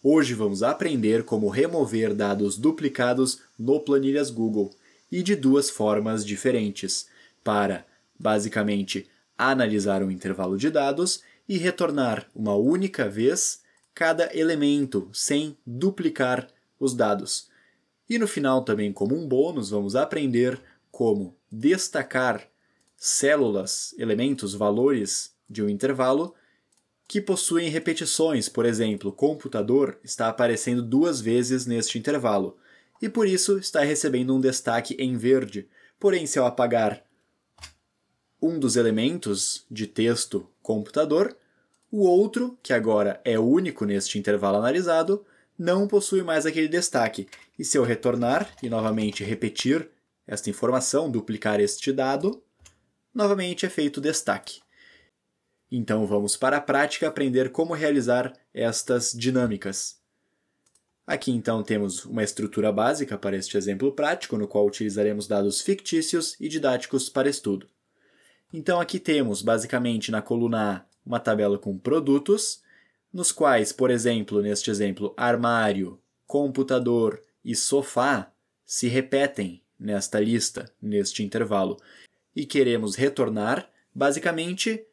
Hoje vamos aprender como remover dados duplicados no Planilhas Google e de duas formas diferentes, para, basicamente, analisar um intervalo de dados e retornar uma única vez cada elemento sem duplicar os dados. E no final, também como um bônus, vamos aprender como destacar células, elementos, valores de um intervalo que possuem repetições. Por exemplo, computador está aparecendo 2 vezes neste intervalo e por isso está recebendo um destaque em verde. Porém, se eu apagar um dos elementos de texto computador, o outro, que agora é único neste intervalo analisado, não possui mais aquele destaque. E se eu retornar e novamente repetir esta informação, duplicar este dado, novamente é feito o destaque. Então vamos para a prática aprender como realizar estas dinâmicas. Aqui então temos uma estrutura básica para este exemplo prático, no qual utilizaremos dados fictícios e didáticos para estudo. Então aqui temos, basicamente, na coluna A, uma tabela com produtos, nos quais, por exemplo, neste exemplo, armário, computador e sofá se repetem nesta lista, neste intervalo. E queremos retornar, basicamente,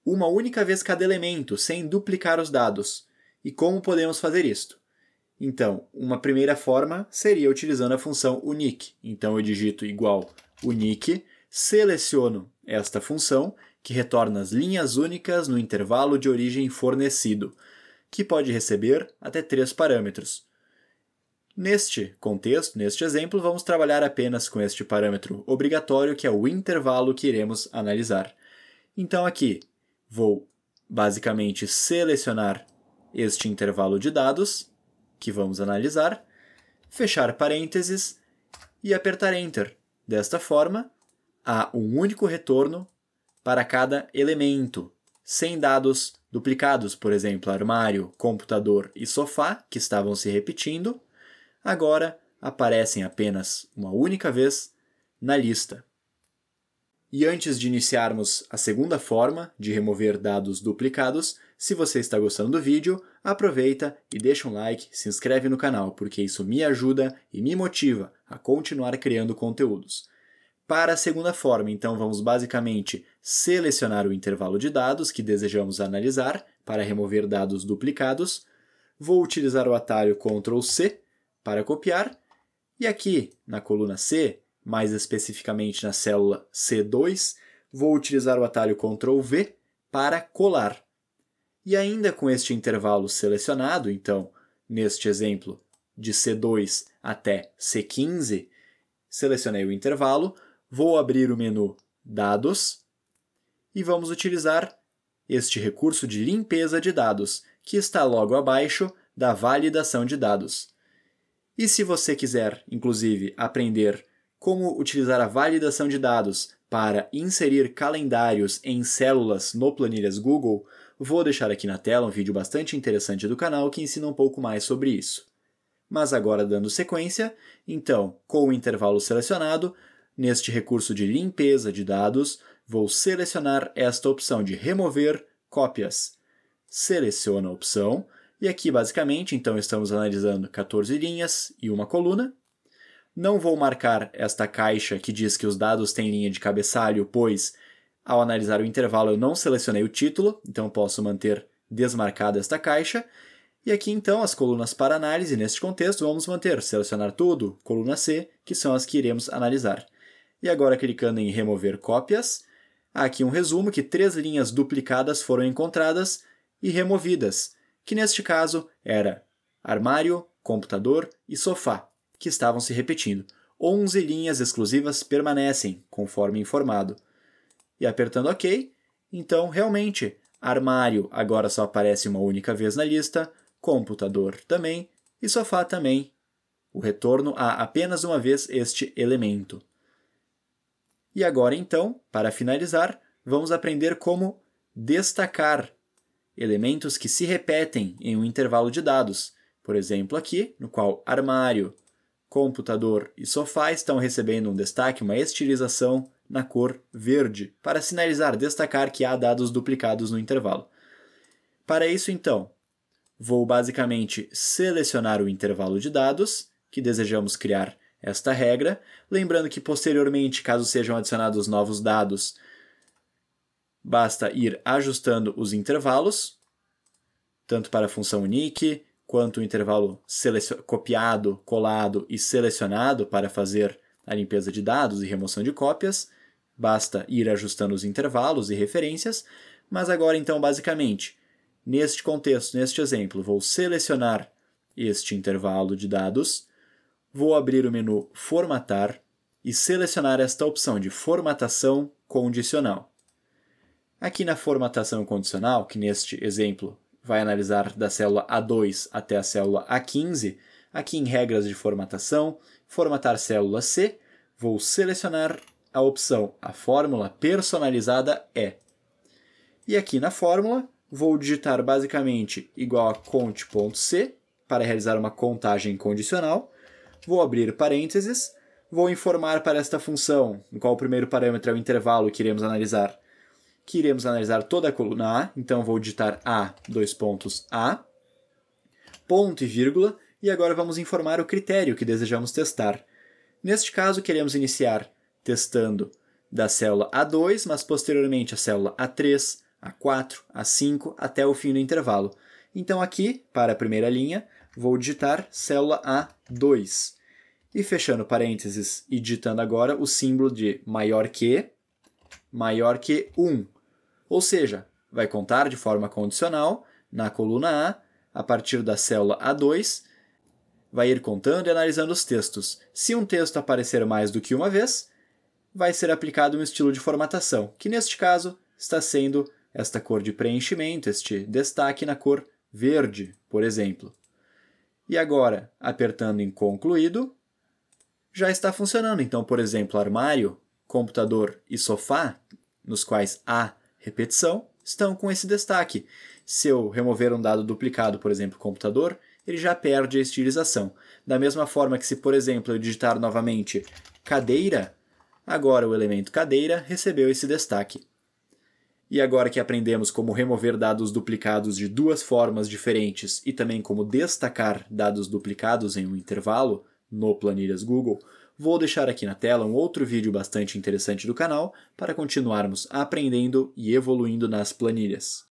uma única vez cada elemento, sem duplicar os dados. E como podemos fazer isto? Então, uma primeira forma seria utilizando a função unique. Então, eu digito igual unique, seleciono esta função, que retorna as linhas únicas no intervalo de origem fornecido, que pode receber até 3 parâmetros. Neste contexto, neste exemplo, vamos trabalhar apenas com este parâmetro obrigatório, que é o intervalo que iremos analisar. Então, aqui, vou basicamente selecionar este intervalo de dados que vamos analisar, fechar parênteses e apertar Enter. Desta forma, há um único retorno para cada elemento, sem dados duplicados, por exemplo, armário, computador e sofá, que estavam se repetindo, agora aparecem apenas uma única vez na lista. E antes de iniciarmos a segunda forma de remover dados duplicados, se você está gostando do vídeo, aproveita e deixa um like, se inscreve no canal, porque isso me ajuda e me motiva a continuar criando conteúdos. Para a segunda forma, então, vamos basicamente selecionar o intervalo de dados que desejamos analisar para remover dados duplicados. Vou utilizar o atalho Ctrl+C para copiar, e aqui na coluna C, mais especificamente na célula C2, vou utilizar o atalho Ctrl+V para colar. E ainda com este intervalo selecionado, então, neste exemplo, de C2 até C15, selecionei o intervalo, vou abrir o menu Dados e vamos utilizar este recurso de limpeza de dados, que está logo abaixo da validação de dados. E se você quiser, inclusive, aprender como utilizar a validação de dados para inserir calendários em células no Planilhas Google, vou deixar aqui na tela um vídeo bastante interessante do canal que ensina um pouco mais sobre isso. Mas agora, dando sequência, então, com o intervalo selecionado, neste recurso de limpeza de dados, vou selecionar esta opção de remover cópias. Seleciono a opção e aqui, basicamente, então, estamos analisando 14 linhas e uma coluna. Não vou marcar esta caixa que diz que os dados têm linha de cabeçalho, pois, ao analisar o intervalo, eu não selecionei o título, então posso manter desmarcada esta caixa. E aqui, então, as colunas para análise. Neste contexto, vamos manter selecionar tudo, coluna C, que são as que iremos analisar. E agora, clicando em remover cópias, há aqui um resumo que 3 linhas duplicadas foram encontradas e removidas, que neste caso era armário, computador e sofá, que estavam se repetindo. 11 linhas exclusivas permanecem, conforme informado. E apertando OK, então, realmente, armário agora só aparece uma única vez na lista, computador também e sofá também. O retorno há apenas uma vez este elemento. E agora, então, para finalizar, vamos aprender como destacar elementos que se repetem em um intervalo de dados. Por exemplo, aqui, no qual armário, computador e sofá estão recebendo um destaque, uma estilização na cor verde, para sinalizar, destacar que há dados duplicados no intervalo. Para isso, então, vou basicamente selecionar o intervalo de dados que desejamos criar esta regra, lembrando que posteriormente, caso sejam adicionados novos dados, basta ir ajustando os intervalos, tanto para a função unique, quanto o intervalo copiado, colado e selecionado para fazer a limpeza de dados e remoção de cópias. Basta ir ajustando os intervalos e referências, mas agora então basicamente, neste contexto, neste exemplo, vou selecionar este intervalo de dados, vou abrir o menu Formatar e selecionar esta opção de Formatação Condicional. Aqui na Formatação Condicional, que neste exemplo vai analisar da célula A2 até a célula A15, aqui em Regras de Formatação, Formatar célula C, vou selecionar a opção A Fórmula Personalizada é. E aqui na fórmula, vou digitar basicamente igual a cont.c para realizar uma contagem condicional. Vou abrir parênteses, vou informar para esta função, no qual o primeiro parâmetro é o intervalo que iremos analisar toda a coluna A, então vou digitar A, A, ponto e vírgula, e agora vamos informar o critério que desejamos testar. Neste caso, queremos iniciar testando da célula A2, mas posteriormente a célula A3, A4, A5, até o fim do intervalo. Então aqui, para a primeira linha, vou digitar célula A2. E fechando parênteses e digitando agora o símbolo de maior que 1. Ou seja, vai contar de forma condicional na coluna a partir da célula A2, vai ir contando e analisando os textos. Se um texto aparecer mais do que uma vez, vai ser aplicado um estilo de formatação, que neste caso está sendo esta cor de preenchimento, este destaque na cor verde, por exemplo. E agora, apertando em concluído, já está funcionando. Então, por exemplo, armário, computador e sofá, nos quais há repetição, estão com esse destaque. Se eu remover um dado duplicado, por exemplo, computador, ele já perde a estilização. Da mesma forma que se, por exemplo, eu digitar novamente cadeira, agora o elemento cadeira recebeu esse destaque. E agora que aprendemos como remover dados duplicados de duas formas diferentes e também como destacar dados duplicados em um intervalo no Planilhas Google, vou deixar aqui na tela um outro vídeo bastante interessante do canal para continuarmos aprendendo e evoluindo nas planilhas.